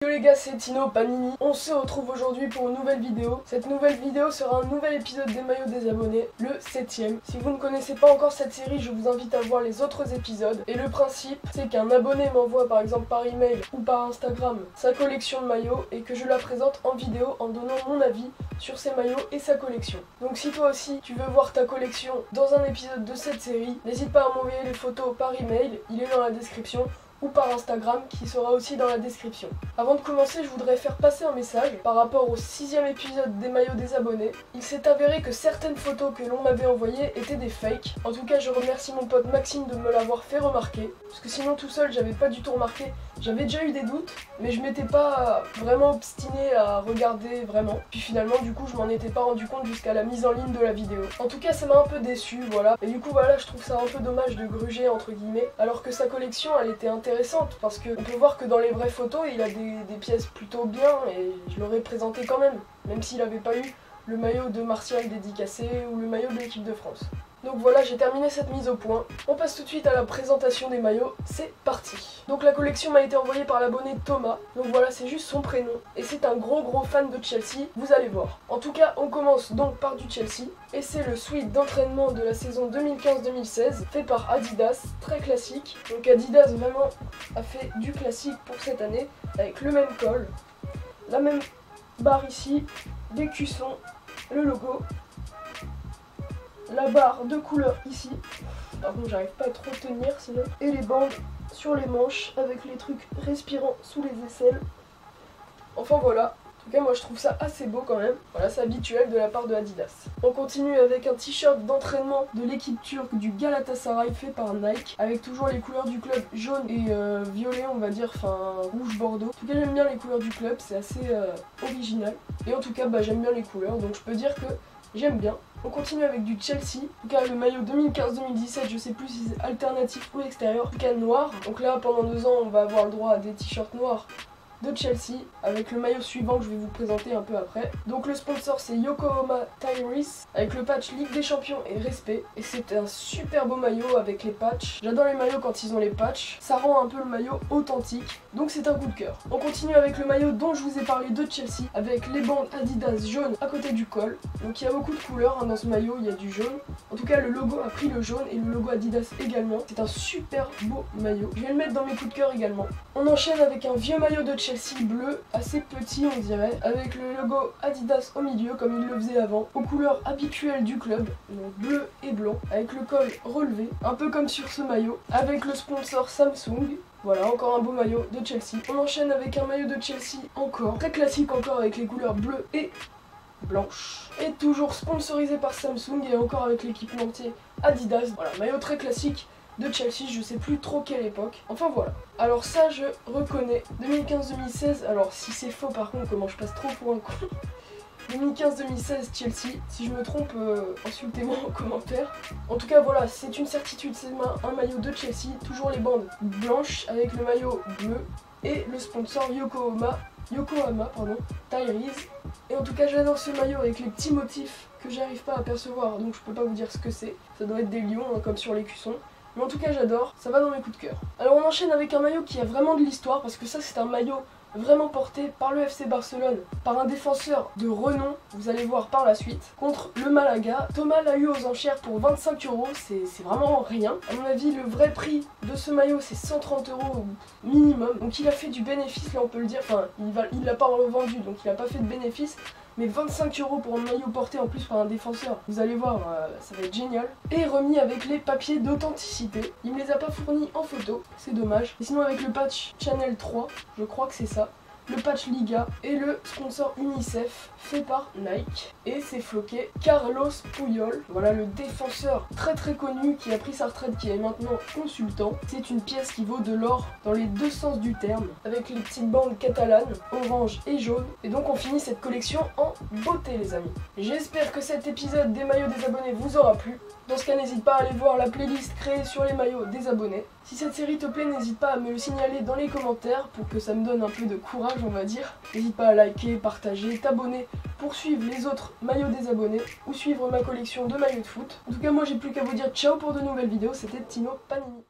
Yo les gars, c'est Tino Panini. On se retrouve aujourd'hui pour une nouvelle vidéo. Cette nouvelle vidéo sera un nouvel épisode des maillots des abonnés, le 7ème. Si vous ne connaissez pas encore cette série, je vous invite à voir les autres épisodes. Et le principe, c'est qu'un abonné m'envoie par exemple par email ou par Instagram sa collection de maillots et que je la présente en vidéo en donnant mon avis sur ces maillots et sa collection. Donc si toi aussi tu veux voir ta collection dans un épisode de cette série, n'hésite pas à m'envoyer les photos par email, il est dans la description, ou par Instagram qui sera aussi dans la description. Avant de commencer, je voudrais faire passer un message par rapport au 6ème épisode des maillots des abonnés. Il s'est avéré que certaines photos que l'on m'avait envoyées étaient des fakes. En tout cas, je remercie mon pote Maxime de me l'avoir fait remarquer, parce que sinon tout seul j'avais pas du tout remarqué. J'avais déjà eu des doutes, mais je m'étais pas vraiment obstiné à regarder vraiment. Puis finalement, du coup, je m'en étais pas rendu compte jusqu'à la mise en ligne de la vidéo. En tout cas, ça m'a un peu déçu, voilà. Et du coup, voilà, je trouve ça un peu dommage de gruger, entre guillemets, alors que sa collection, elle était intéressante, parce qu'on peut voir que dans les vraies photos, il a des pièces plutôt bien, et je l'aurais présenté quand même s'il avait pas eu le maillot de Martial dédicacé ou le maillot de l'équipe de France. Donc voilà, j'ai terminé cette mise au point. On passe tout de suite à la présentation des maillots, c'est parti. Donc la collection m'a été envoyée par l'abonné Thomas, donc voilà, c'est juste son prénom. Et c'est un gros fan de Chelsea, vous allez voir. En tout cas, on commence donc par du Chelsea, et c'est le suite d'entraînement de la saison 2015-2016, fait par Adidas, très classique. Donc Adidas vraiment a fait du classique pour cette année, avec le même col, la même barre ici, les cuissons, le logo, la barre de couleur ici, par contre j'arrive pas à trop tenir sinon, et les bandes sur les manches avec les trucs respirants sous les aisselles. Enfin voilà, en tout cas moi je trouve ça assez beau quand même, voilà, c'est habituel de la part de Adidas. On continue avec un t-shirt d'entraînement de l'équipe turque du Galatasaray fait par Nike, avec toujours les couleurs du club jaune et violet on va dire, enfin rouge bordeaux. En tout cas j'aime bien les couleurs du club, c'est assez original, et en tout cas bah, j'aime bien les couleurs, donc je peux dire que j'aime bien. On continue avec du Chelsea, en tout cas le maillot 2015-2017, je sais plus si c'est alternatif ou extérieur, en tout cas noir. Donc là pendant 2 ans on va avoir le droit à des t-shirts noirs de Chelsea, avec le maillot suivant que je vais vous présenter un peu après. Donc le sponsor c'est Yokohama Tires, avec le patch Ligue des Champions et Respect, et c'est un super beau maillot avec les patchs. J'adore les maillots quand ils ont les patchs, ça rend un peu le maillot authentique, donc c'est un coup de cœur. On continue avec le maillot dont je vous ai parlé de Chelsea, avec les bandes Adidas jaunes à côté du col. Donc il y a beaucoup de couleurs hein, dans ce maillot, il y a du jaune. En tout cas le logo a pris le jaune et le logo Adidas également. C'est un super beau maillot, je vais le mettre dans mes coups de cœur également. On enchaîne avec un vieux maillot de Chelsea bleu, assez petit on dirait, avec le logo Adidas au milieu comme il le faisait avant, aux couleurs habituelles du club, donc bleu et blanc, avec le col relevé, un peu comme sur ce maillot, avec le sponsor Samsung. Voilà, encore un beau maillot de Chelsea. On enchaîne avec un maillot de Chelsea encore, très classique encore, avec les couleurs bleues et blanches, et toujours sponsorisé par Samsung et encore avec l'équipementier Adidas. Voilà, maillot très classique de Chelsea, je sais plus trop quelle époque. Enfin voilà. Alors ça je reconnais. 2015-2016, alors si c'est faux par contre, comment je passe trop pour un con. 2015-2016 Chelsea, si je me trompe, insultez-moi en commentaire. En tout cas voilà, c'est une certitude, c'est un maillot de Chelsea, toujours les bandes blanches avec le maillot bleu et le sponsor Yokohama Tires. Et en tout cas j'adore ce maillot avec les petits motifs que j'arrive pas à percevoir, donc je peux pas vous dire ce que c'est. Ça doit être des lions hein, comme sur les cuissons. Mais en tout cas j'adore, ça va dans mes coups de cœur. Alors on enchaîne avec un maillot qui a vraiment de l'histoire, parce que ça c'est un maillot vraiment porté par le FC Barcelone, par un défenseur de renom, vous allez voir par la suite, contre le Malaga. Thomas l'a eu aux enchères pour 25 €, c'est vraiment rien. À mon avis le vrai prix de ce maillot c'est 130 € minimum, donc il a fait du bénéfice là on peut le dire, enfin il l'a pas revendu donc il a pas fait de bénéfice. Mais 25 € pour un maillot porté en plus par un défenseur, vous allez voir, ça va être génial. Et remis avec les papiers d'authenticité. Il me les a pas fournis en photo, c'est dommage. Et sinon avec le patch Channel 3, je crois que c'est ça. Le patch Liga et le sponsor UNICEF fait par Nike, et c'est floqué Carlos Puyol, voilà le défenseur très connu qui a pris sa retraite, qui est maintenant consultant. C'est une pièce qui vaut de l'or dans les deux sens du terme, avec les petites bandes catalanes, orange et jaune. Et donc on finit cette collection en beauté les amis. J'espère que cet épisode des maillots des abonnés vous aura plu. Dans ce cas, n'hésite pas à aller voir la playlist créée sur les maillots des abonnés. Si cette série te plaît, n'hésite pas à me le signaler dans les commentaires pour que ça me donne un peu de courage, on va dire. N'hésite pas à liker, partager, t'abonner pour suivre les autres maillots des abonnés ou suivre ma collection de maillots de foot. En tout cas, moi j'ai plus qu'à vous dire ciao pour de nouvelles vidéos, c'était Tino Panini.